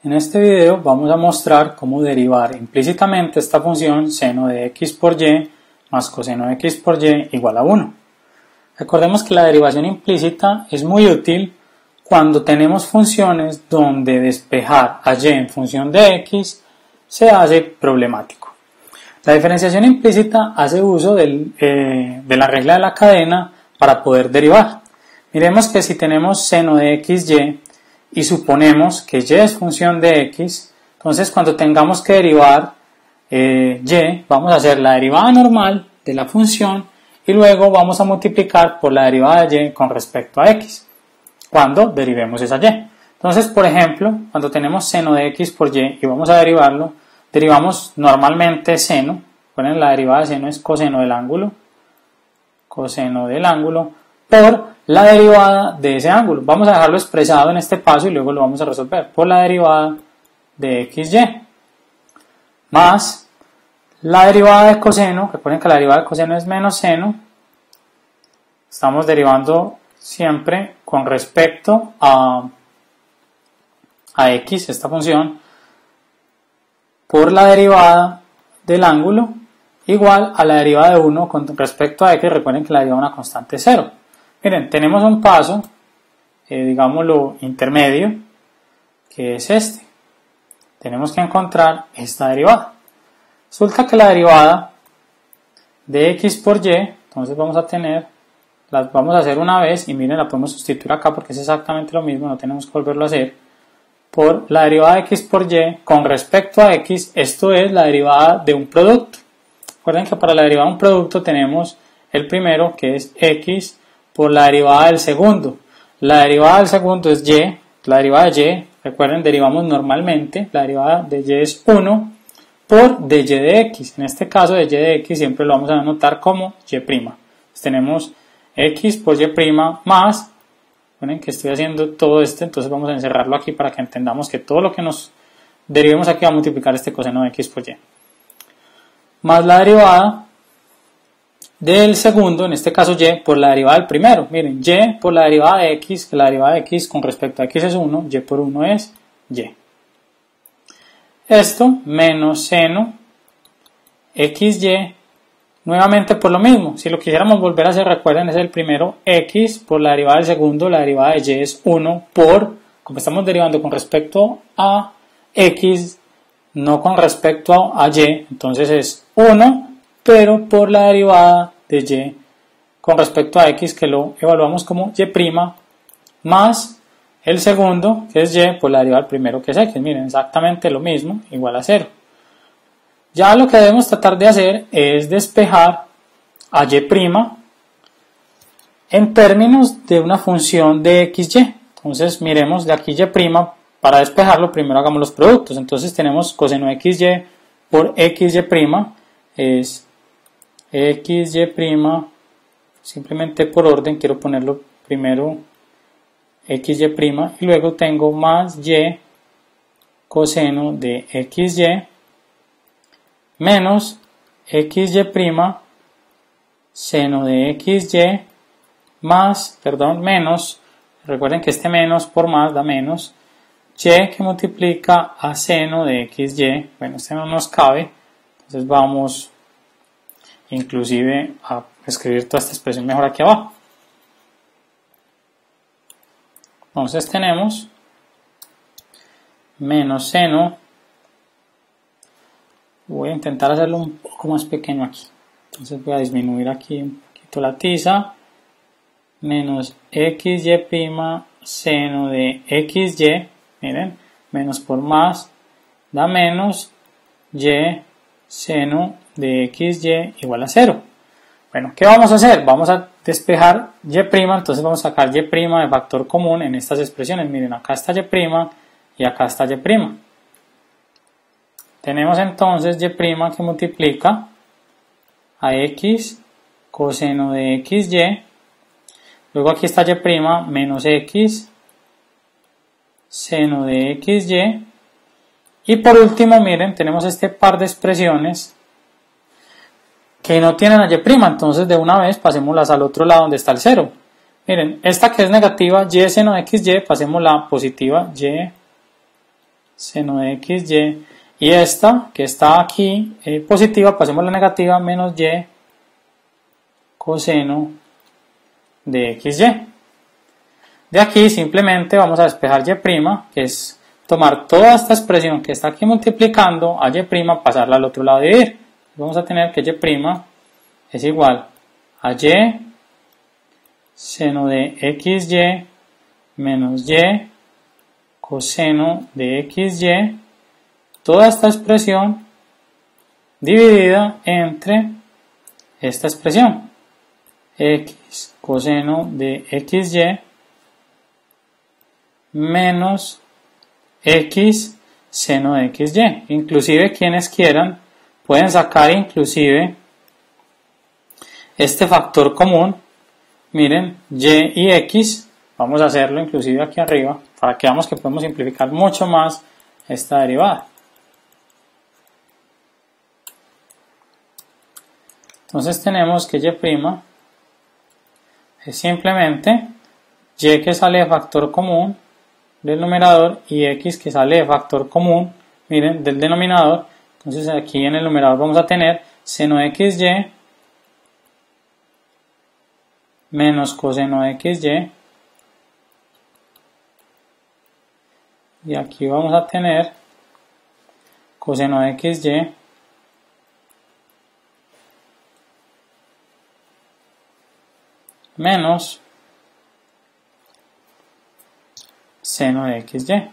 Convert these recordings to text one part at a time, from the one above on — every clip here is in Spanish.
En este video vamos a mostrar cómo derivar implícitamente esta función seno de x por y más coseno de x por y igual a 1. Recordemos que la derivación implícita es muy útil cuando tenemos funciones donde despejar a y en función de x se hace problemático. La diferenciación implícita hace uso de la regla de la cadena para poder derivar. Miremos que si tenemos seno de xy y suponemos que y es función de x, entonces cuando tengamos que derivar y, vamos a hacer la derivada normal de la función y luego vamos a multiplicar por la derivada de y con respecto a x, cuando derivemos esa y. Entonces, por ejemplo, cuando tenemos seno de x por y y vamos a derivarlo, derivamos normalmente seno, ponen la derivada de seno es coseno del ángulo por la derivada de ese ángulo. Vamos a dejarlo expresado en este paso y luego lo vamos a resolver por la derivada de xy más la derivada de coseno. Recuerden que la derivada de coseno es menos seno. Estamos derivando siempre con respecto a x, esta función, por la derivada del ángulo igual a la derivada de 1 con respecto a x. Recuerden que la derivada de una constante es 0. Miren, tenemos un paso, digámoslo intermedio, que es este. Tenemos que encontrar esta derivada. Resulta que la derivada de x por y, entonces vamos a hacer una vez y miren, la podemos sustituir acá porque es exactamente lo mismo, no tenemos que volverlo a hacer, por la derivada de x por y con respecto a x, esto es la derivada de un producto. Recuerden que para la derivada de un producto tenemos el primero que es x por la derivada del segundo. La derivada del segundo es y, la derivada de y, recuerden, derivamos normalmente, la derivada de y es 1 por dy de x. En este caso de y de x siempre lo vamos a anotar como y'. Entonces tenemos x por y' más, recuerden que estoy haciendo todo esto, entonces vamos a encerrarlo aquí para que entendamos que todo lo que nos derivemos aquí va a multiplicar este coseno de x por y. Más la derivada del segundo, en este caso y, por la derivada del primero. Miren, y por la derivada de x, que la derivada de x con respecto a x es 1, y por 1 es y. Esto menos seno xy, nuevamente por lo mismo. Si lo quisiéramos volver a hacer, recuerden, es el primero x por la derivada del segundo, la derivada de y es 1 por, como estamos derivando con respecto a x, no con respecto a y, entonces es 1, pero por la derivada de y con respecto a x, que lo evaluamos como y', más el segundo, que es y, por la derivada del primero, que es x. Miren, exactamente lo mismo, igual a 0. Ya lo que debemos tratar de hacer es despejar a y' en términos de una función de xy. Entonces, miremos de aquí y', para despejarlo, primero hagamos los productos. Entonces, tenemos coseno de xy por xy' es xy', simplemente por orden quiero ponerlo primero xy' y luego tengo más y coseno de xy menos xy' seno de xy más, menos, recuerden que este menos por más da menos, y que multiplica a seno de xy. Bueno, este no nos cabe, entonces vamos inclusive a escribir toda esta expresión mejor aquí abajo. Entonces tenemos menos seno, voy a intentar hacerlo un poco más pequeño aquí, entonces voy a disminuir aquí un poquito la tiza, menos xy' seno de xy, miren, menos por más da menos y seno de xy igual a 0. Bueno, ¿qué vamos a hacer? Vamos a despejar y', entonces vamos a sacar y' de factor común en estas expresiones. Miren, acá está y' y acá está y'. Tenemos entonces y' que multiplica a x coseno de xy, luego aquí está y' menos x seno de xy, y por último, miren, tenemos este par de expresiones que no tienen a y', entonces de una vez pasémoslas al otro lado donde está el 0. Miren, esta que es negativa, y seno de xy, pasémosla positiva, y seno de xy, y esta que está aquí positiva, pasemos a la negativa, menos y coseno de xy. De aquí simplemente vamos a despejar y', que es tomar toda esta expresión que está aquí multiplicando a y', pasarla al otro lado y dividir. Vamos a tener que y' es igual a y seno de xy menos y coseno de xy, toda esta expresión dividida entre esta expresión, x coseno de xy menos x seno de xy. Inclusive quienes quieran pueden sacar inclusive este factor común. Miren, y x, vamos a hacerlo inclusive aquí arriba para que veamos que podemos simplificar mucho más esta derivada. Entonces tenemos que y' es simplemente y que sale de factor común del numerador y x que sale de factor común, miren, del denominador. Entonces aquí en el numerador vamos a tener seno de xy menos coseno de xy, y aquí vamos a tener coseno de xy menos seno de xy.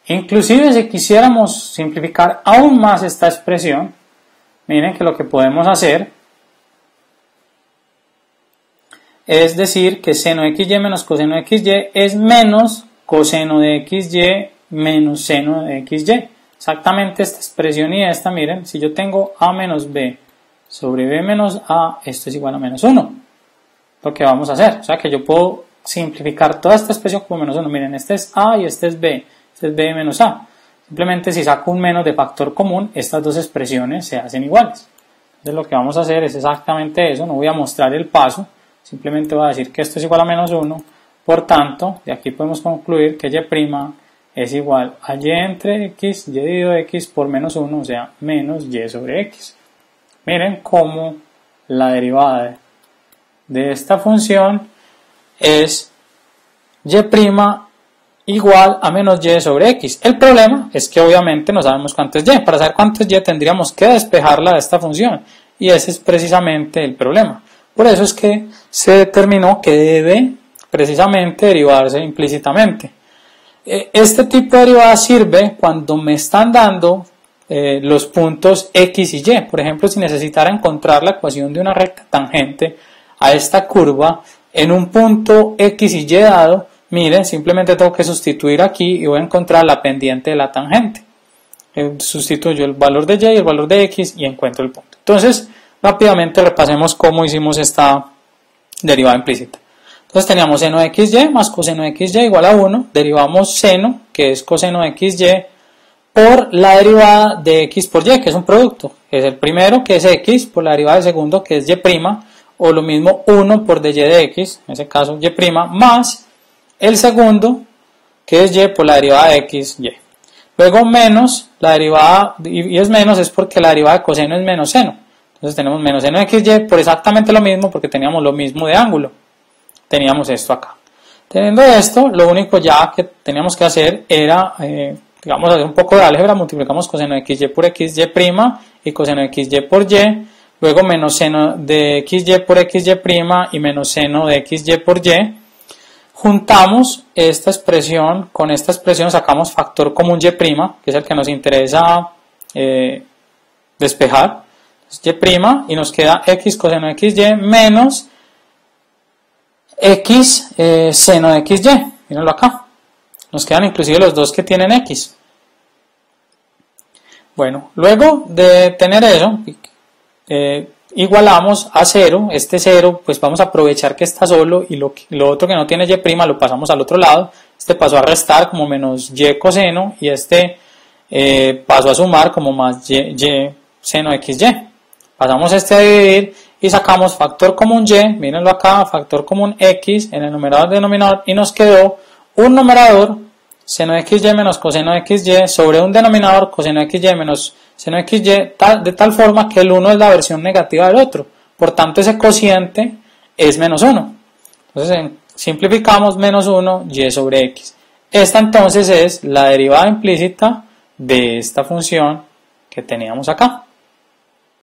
Inclusive si quisiéramos simplificar aún más esta expresión, miren que lo que podemos hacer es decir que seno de xy menos coseno de xy es menos coseno de xy menos seno de xy. Exactamente esta expresión y esta, miren, si yo tengo a menos b sobre b menos a, esto es igual a menos 1. Lo que vamos a hacer, o sea que yo puedo simplificar toda esta expresión como menos 1. Miren, este es a y este es b menos a. Simplemente si saco un menos de factor común, estas dos expresiones se hacen iguales. Entonces lo que vamos a hacer es exactamente eso, no voy a mostrar el paso, simplemente voy a decir que esto es igual a menos 1, por tanto, de aquí podemos concluir que y' es igual a y entre x, y dividido x por menos 1, o sea, menos y sobre x. Miren cómo la derivada de esta función es y' igual a menos y sobre x. El problema es que obviamente no sabemos cuánto es y. Para saber cuánto es y tendríamos que despejarla de esta función, y ese es precisamente el problema. Por eso es que se determinó que debe precisamente derivarse implícitamente. Este tipo de derivada sirve cuando me están dando los puntos x y y. Por ejemplo, si necesitara encontrar la ecuación de una recta tangente a esta curva en un punto x y y dado, miren, simplemente tengo que sustituir aquí y voy a encontrar la pendiente de la tangente. Sustituyo el valor de y y el valor de x y encuentro el punto. Entonces, rápidamente repasemos cómo hicimos esta derivada implícita. Entonces teníamos seno de xy más coseno de xy igual a 1, derivamos seno, que es coseno de xy, por la derivada de x por y, que es un producto. Es el primero, que es x, por la derivada del segundo, que es y', o lo mismo 1 por dy de x, en ese caso y', más el segundo, que es y por la derivada de x, y. Luego menos la derivada, y es menos es porque la derivada de coseno es menos seno. Entonces tenemos menos seno de xy por exactamente lo mismo, porque teníamos lo mismo de ángulo. Teníamos esto acá. Teniendo esto, lo único ya que teníamos que hacer era, digamos, hacer un poco de álgebra. Multiplicamos coseno de xy por xy' y coseno de xy por y. Luego menos seno de xy por xy' y menos seno de xy por y. Juntamos esta expresión con esta expresión, sacamos factor común y', que es el que nos interesa despejar. Y', y nos queda x coseno de xy menos x seno de xy. Mírenlo acá. Nos quedan inclusive los dos que tienen x. Bueno, luego de tener eso, igualamos a 0, este 0 pues vamos a aprovechar que está solo y lo otro que no tiene y' lo pasamos al otro lado, este pasó a restar como menos y coseno y este pasó a sumar como más y seno xy. Pasamos este a dividir y sacamos factor común y, mírenlo acá, factor común x en el numerador y denominador y nos quedó un numerador, seno de xy menos coseno de xy, sobre un denominador, coseno de xy menos seno de xy, de tal forma que el 1 es la versión negativa del otro. Por tanto, ese cociente es menos 1. Entonces, simplificamos menos 1 y sobre x. Esta entonces es la derivada implícita de esta función que teníamos acá.